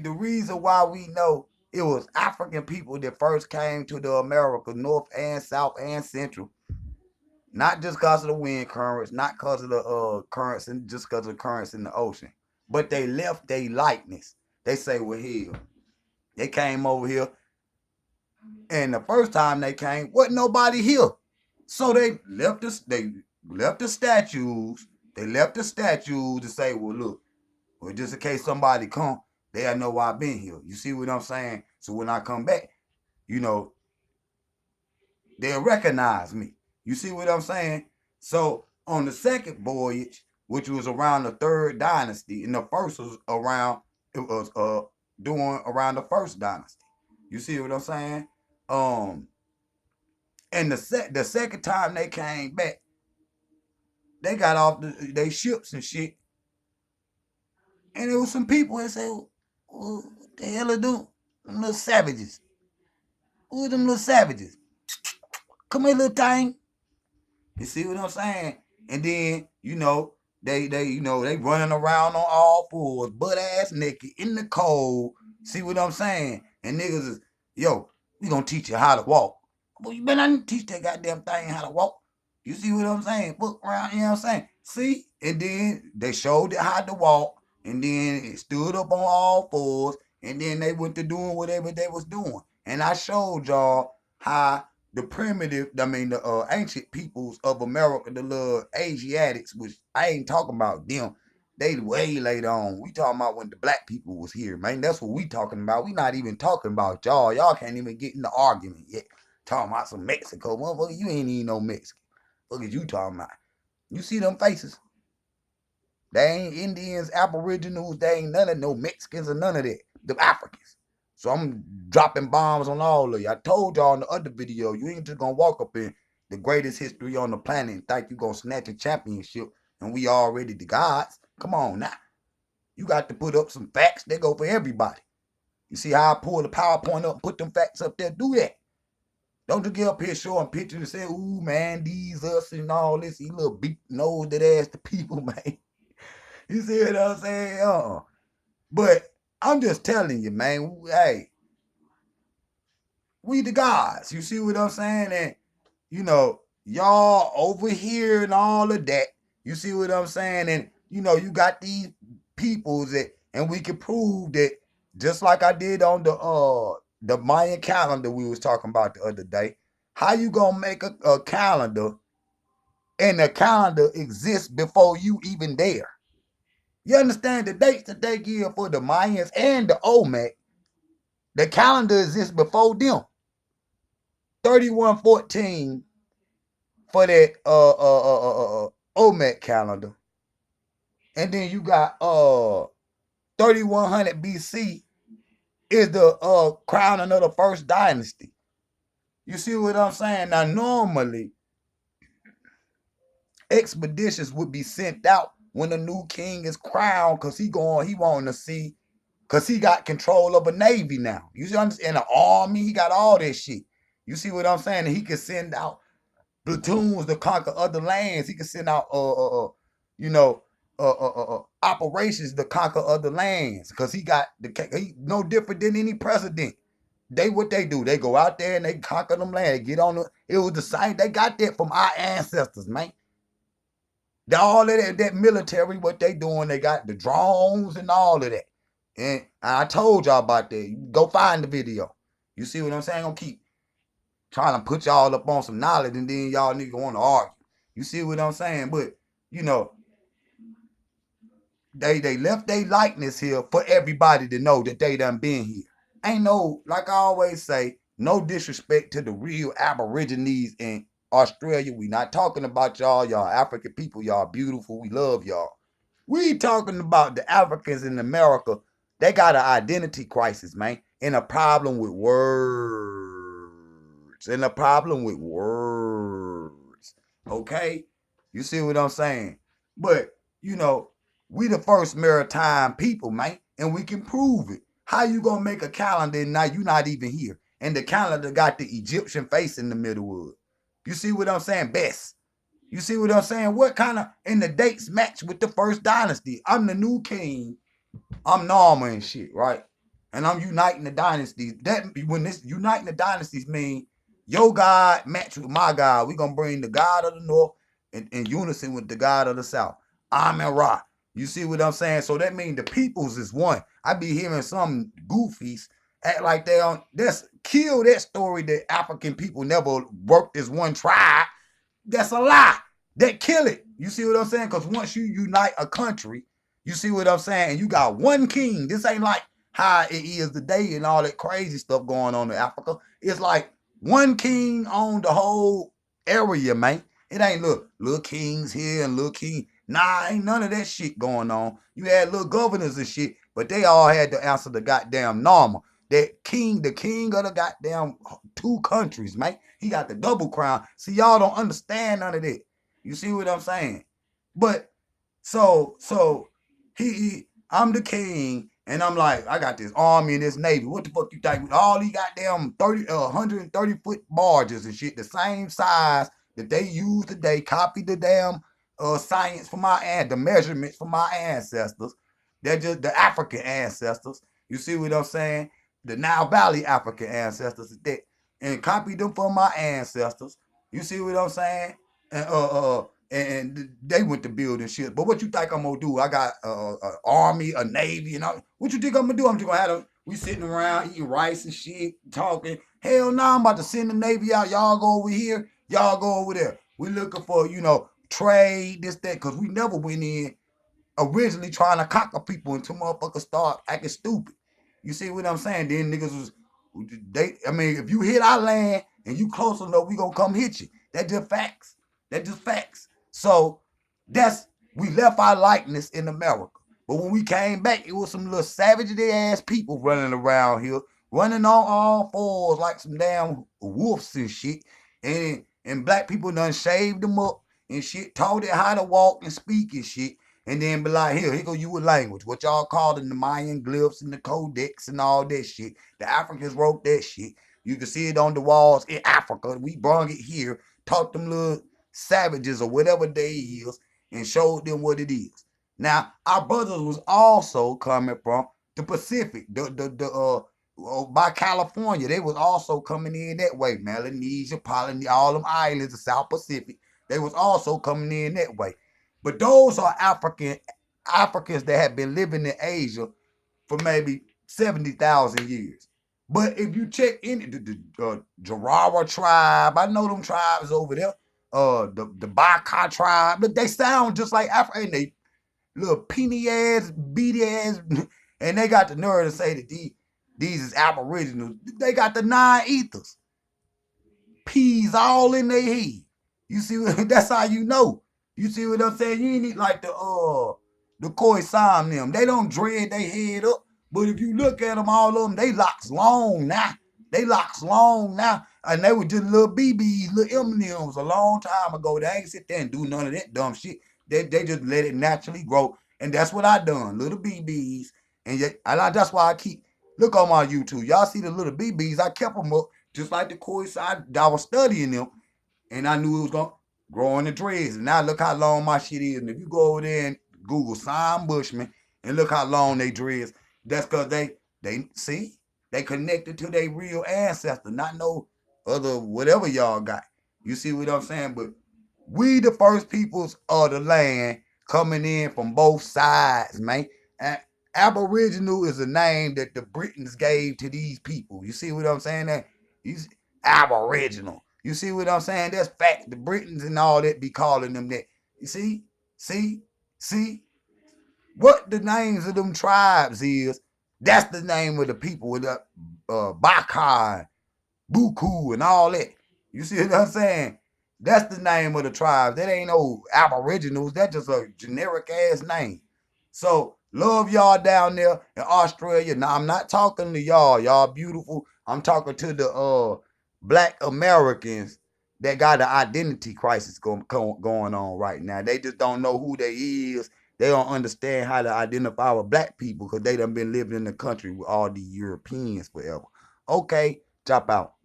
the reason why we know it was African people that first came to the America, North and South and Central, not just because of the wind currents, not because of the currents, and just because of the currents in the ocean, but they left their likeness. They say, well, hell, they came over here, and the first time they came, wasn't nobody here, so they left the statues. They left the statues to say, well, look, well, just in case somebody come, they'll know why I've been here. You see what I'm saying? So when I come back, you know, they'll recognize me. You see what I'm saying? So on the second voyage, which was around the third dynasty, and the first was around, it was doing around the first dynasty. You see what I'm saying? Um, and the second time they came back, they got off they ships and shit, and there was some people that said, well, what the hell are doing? Them little savages. Who are them little savages? Come here, little thing. You see what I'm saying? And then, they running around on all fours, butt ass naked, in the cold. See what I'm saying? And niggas is, yo, we gonna teach you how to walk. Well, you better not teach that goddamn thing how to walk. You see what I'm saying? Look around, you know what I'm saying? See? And then they showed it how to walk, and then it stood up on all fours, and then they went to doing whatever they was doing. And I showed y'all how the ancient peoples of America, the little Asiatics, which I ain't talking about them. They way later on. We talking about when the black people was here, man. That's what we talking about. We not even talking about y'all. Y'all can't even get in the argument yet. Talking about some Mexico. Motherfucker, you ain't even no Mexican. What is you talking about? You see them faces? They ain't Indians, Aboriginals. They ain't none of no Mexicans or none of that. The Africans. So I'm dropping bombs on all of you. I told y'all in the other video, you ain't just gonna walk up in the greatest history on the planet and think you gonna snatch a championship and we already the gods. Come on now. You got to put up some facts that go for everybody. You see how I pull the PowerPoint up and put them facts up there? Do that. Don't just get up here showing pictures and say, ooh, man, these, us, and all this. You little beat nose that ass to people, man. You see what I'm saying? But I'm just telling you, man, hey, we the gods. You see what I'm saying? And, y'all over here and all of that. You see what I'm saying? And, you got these peoples that, and we can prove that just like I did on the Mayan calendar we was talking about the other day. How you gonna make a calendar and the calendar exists before you even there? You understand the dates that they give for the Mayans and the Olmecs? The calendar exists before them. 3114 for that Olmec calendar. And then you got 3100 BC is the crowning of the first dynasty. You see what I'm saying? Now normally expeditions would be sent out when a new king is crowned because he wanting to see, because he got control of a navy now. You see, understand, an army, he got all this shit. You see what I'm saying? And he can send out platoons to conquer other lands. He can send out operations to conquer other lands because he no different than any president. What they do, they go out there and they conquer them land. They get on it was the same. They got that from our ancestors, man. All of that military, what they doing, they got the drones and all of that. And I told y'all about that. You go find the video. You see what I'm saying? I'm gonna keep trying to put y'all up on some knowledge and then y'all niggas want to argue. You see what I'm saying? But, they left their likeness here for everybody to know that they done been here. Ain't no, like I always say, no disrespect to the real Aborigines in Australia. We not talking about y'all African people, y'all beautiful. We love y'all. We talking about the Africans in America. They got an identity crisis, man, and a problem with words. And a problem with words. Okay? You see what I'm saying? But, we the first maritime people, man, and we can prove it. How you gonna make a calendar and now you not even here? And the calendar got the Egyptian face in the middle of it. You see what I'm saying? Best. You see what I'm saying? What kind of, and the dates match with the first dynasty. I'm the new king. I'm Norma and shit, right? and I'm uniting the dynasties. That when this uniting the dynasties mean your God match with my God. We gonna bring the God of the North in unison with the God of the South. Amen Ra. You see what I'm saying? So that means the peoples is one. I be hearing some goofies act like they on that's kill that story that African people never worked as one tribe. That's a lie. They kill it. You see what I'm saying? Because once you unite a country, you see what I'm saying? And you got one king. This ain't like how it is today and all that crazy stuff going on in Africa. It's like one king on the whole area, man. It ain't little kings here and little king. Nah, ain't none of that shit going on. You had little governors and shit, but they all had to answer the goddamn normal. That king, the king of the goddamn two countries, man. He got the double crown. See, y'all don't understand none of that. You see what I'm saying? But so I'm the king, and I'm like, I got this army and this navy. What the fuck you think? With all these goddamn 130-foot barges and shit, the same size that they use today, copy the damn science from the measurements from my ancestors. They're just the African ancestors. You see what I'm saying? The Nile Valley African ancestors that and copy them from my ancestors. You see what I'm saying? And they went to building shit. But what you think I'm gonna do? I got an army, a navy, and all. What you think I'm gonna do? I'm just gonna have them. We sitting around eating rice and shit, talking. Hell no, I'm about to send the navy out. Y'all go over here. Y'all go over there. We looking for trade this that because we never went in originally trying to conquer people until motherfuckers start acting stupid. You see what I'm saying? Then niggas was I mean, if you hit our land and you close enough, we gonna come hit you. That's just facts. That's just facts. So we left our likeness in America. But when we came back, it was some little savage ass people running around here, running on all fours like some damn wolves and shit. And black people done shaved them up and shit, taught it how to walk and speak and shit. And then be like, here go you with language. What y'all called in the Mayan glyphs and the codex and all that shit. The Africans wrote that shit. You can see it on the walls in Africa. We brought it here, taught them little savages or whatever they is, and showed them what it is. Now, our brothers was also coming from the Pacific, by California. They was also coming in that way. Melanesia, Polynesia, all them islands, the South Pacific. They was also coming in that way. But those are Africans that have been living in Asia for maybe 70,000 years. But if you check in the Jarawa tribe, I know them tribes over there, the Baka tribe, but they sound just like Africa, and they little peeny ass, beady ass, and they got the nerve to say that these is Aboriginals. They got the 9 ethers, peas all in their head. You see, that's how you know. You see what I'm saying? You ain't need like the Khoisan them. They don't dread their head up. But if you look at them, all of them, they locks long now. They locks long now. And they were just little BBs, little M&Ms a long time ago. They ain't sit there and do none of that dumb shit. They just let it naturally grow. And that's what I done. Little BBs. And that's why I keep, look on my YouTube. Y'all see the little BBs. I kept them up just like the Khoisan. I was studying them. And I knew it was going to grow in the dreads. And now look how long my shit is. And if you go over there and Google Sign Bushman and look how long they dreads, that's because they connected to their real ancestor, not no other whatever y'all got. You see what I'm saying? But we the first peoples of the land coming in from both sides, man. And Aboriginal is a name that the Britons gave to these people. You see what I'm saying? That Aboriginal. You see what I'm saying? That's fact. The Britons and all that be calling them that. You see? What the names of them tribes is, that's the name of the people with the Baka, Buku, and all that. You see what I'm saying? That's the name of the tribes. That ain't no Aboriginals. That's just a generic ass name. So love y'all down there in Australia. Now I'm not talking to y'all. Y'all beautiful. I'm talking to the Black Americans that got an identity crisis going on right now. They just don't know who they is. They don't understand how to identify with black people because they done been living in the country with all the Europeans forever. Okay, chop out.